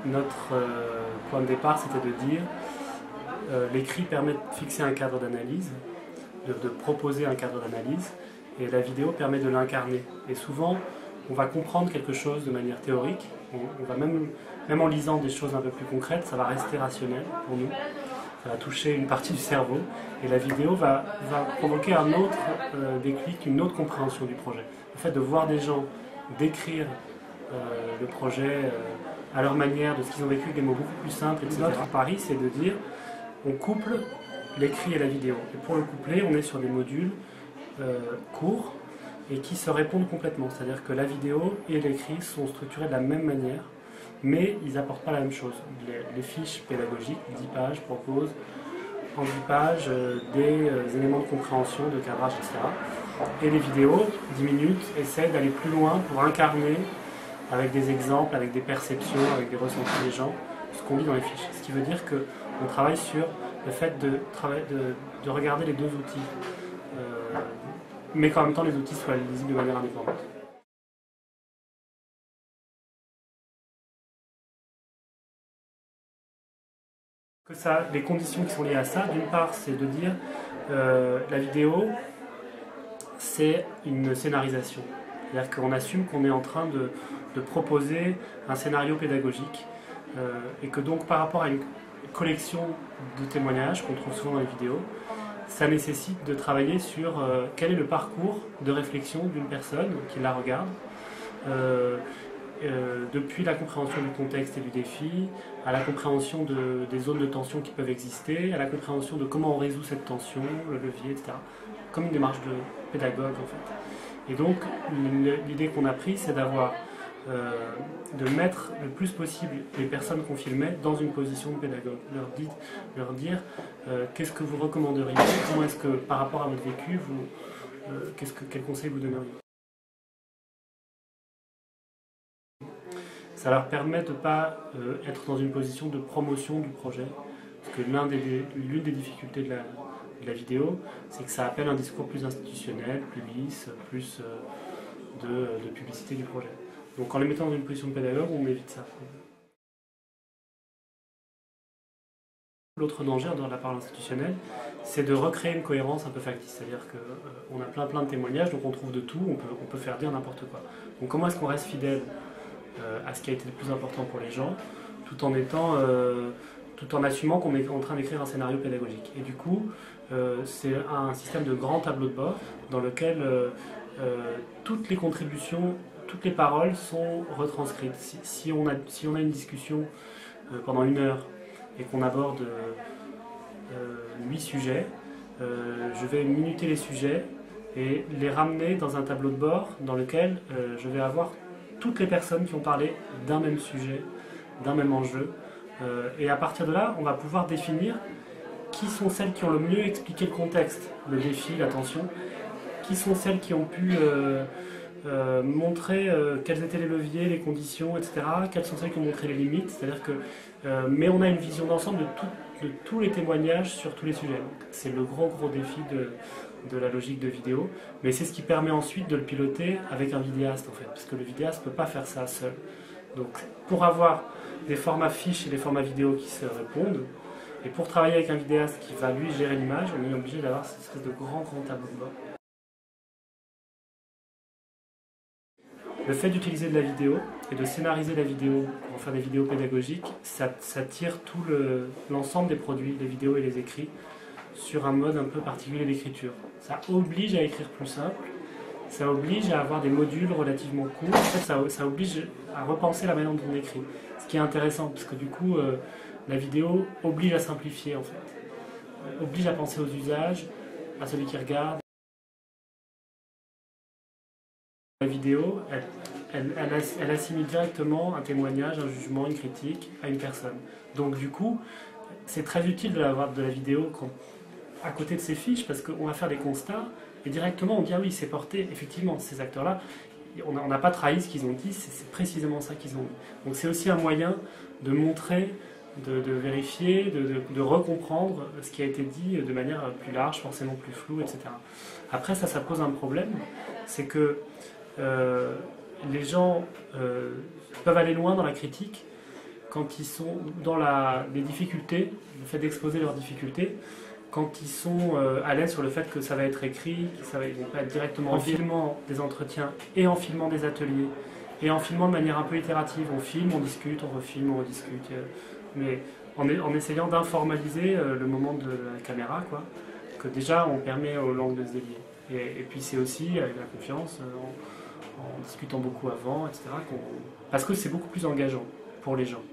Notre point de départ, c'était de dire l'écrit permet de fixer un cadre d'analyse, de proposer un cadre d'analyse, et la vidéo permet de l'incarner. Et souvent, on va comprendre quelque chose de manière théorique, on va même en lisant des choses un peu plus concrètes, ça va rester rationnel pour nous, ça va toucher une partie du cerveau, et la vidéo va provoquer un autre déclic, une autre compréhension du projet. Le fait de voir des gens décrire le projet à leur manière, de ce qu'ils ont vécu, des mots beaucoup plus simples, etc. Notre pari, c'est de dire, on couple l'écrit et la vidéo. Et pour le coupler, on est sur des modules courts et qui se répondent complètement. C'est-à-dire que la vidéo et l'écrit sont structurés de la même manière, mais ils n'apportent pas la même chose. Les fiches pédagogiques, 10 pages, proposent en 10 pages des éléments de compréhension, de cadrage, etc. Et les vidéos, 10 minutes, essaient d'aller plus loin pour incarner avec des exemples, avec des perceptions, avec des ressentis des gens, ce qu'on lit dans les fiches. Ce qui veut dire qu'on travaille sur le fait de regarder les deux outils, mais qu'en même temps les outils soient lisibles de manière indépendante. Les conditions qui sont liées à ça, d'une part, c'est de dire la vidéo, c'est une scénarisation. C'est-à-dire qu'on assume qu'on est en train de proposer un scénario pédagogique et que donc par rapport à une collection de témoignages qu'on trouve souvent dans les vidéos, ça nécessite de travailler sur quel est le parcours de réflexion d'une personne qui la regarde, depuis la compréhension du contexte et du défi, à la compréhension des zones de tension qui peuvent exister, à la compréhension de comment on résout cette tension, le levier, etc. Comme une démarche de pédagogue en fait. Et donc l'idée qu'on a prise, c'est de mettre le plus possible les personnes qu'on filmait dans une position de pédagogue. Leur dire qu'est-ce que vous recommanderiez, comment est-ce que par rapport à votre vécu, quel conseil vous donneriez. Ça leur permet de ne pas être dans une position de promotion du projet, parce que l'une des difficultés de la vidéo, c'est que ça appelle un discours plus institutionnel, plus lisse, plus de publicité du projet. Donc en les mettant dans une position de pédagogue, on évite ça. L'autre danger dans la parole institutionnelle, c'est de recréer une cohérence un peu factice. C'est-à-dire qu'on a plein de témoignages, donc on trouve de tout, on peut faire dire n'importe quoi. Donc comment est-ce qu'on reste fidèle à ce qui a été le plus important pour les gens, tout en assumant qu'on est en train d'écrire un scénario pédagogique. Et du coup, c'est un système de grands tableaux de bord dans lequel toutes les contributions, toutes les paroles sont retranscrites. Si on a une discussion pendant 1 heure et qu'on aborde 8 sujets, je vais minuter les sujets et les ramener dans un tableau de bord dans lequel je vais avoir toutes les personnes qui ont parlé d'un même sujet, d'un même enjeu. Et à partir de là, on va pouvoir définir qui sont celles qui ont le mieux expliqué le contexte, le défi, la tension, qui sont celles qui ont pu montrer quels étaient les leviers, les conditions, etc., quelles sont celles qui ont montré les limites, c'est-à-dire que mais on a une vision d'ensemble de tous les témoignages sur tous les sujets. C'est le gros défi de la logique de vidéo, mais c'est ce qui permet ensuite de le piloter avec un vidéaste en fait, parce que le vidéaste ne peut pas faire ça seul. Donc pour avoir des formats fiches et des formats vidéo qui se répondent, et pour travailler avec un vidéaste qui va lui gérer l'image, on est obligé d'avoir cette espèce de grand tableau de bord. Le fait d'utiliser de la vidéo et de scénariser la vidéo pour faire des vidéos pédagogiques, ça tire tout l'ensemble des produits, les vidéos et les écrits, sur un mode un peu particulier d'écriture. Ça oblige à écrire plus simple, ça oblige à avoir des modules relativement courts, en fait ça oblige à repenser la manière dont on écrit. Ce qui est intéressant, parce que du coup, la vidéo oblige à simplifier en fait, oblige à penser aux usages, à celui qui regarde. La vidéo, elle assimile directement un témoignage, un jugement, une critique à une personne. Donc du coup, c'est très utile de avoir de la vidéo à côté de ces fiches, parce qu'on va faire des constats, et directement on dit ah oui, c'est porté, effectivement, ces acteurs-là, on n'a pas trahi ce qu'ils ont dit, c'est précisément ça qu'ils ont dit. Donc c'est aussi un moyen de montrer, de vérifier, de recomprendre ce qui a été dit de manière plus large, forcément plus floue, etc. Après ça pose un problème, c'est que les gens peuvent aller loin dans la critique quand ils sont dans les difficultés, le fait d'exposer leurs difficultés, quand ils sont à l'aise sur le fait que ça va être écrit, ils vont pas être directement en filmant des entretiens et en filmant des ateliers et en filmant de manière un peu itérative. On filme, on discute, on refilme, on rediscute, mais en essayant d'informaliser le moment de la caméra, quoi, que déjà on permet aux langues de se délier. Et puis c'est aussi avec la confiance, en discutant beaucoup avant, etc., parce que c'est beaucoup plus engageant pour les gens.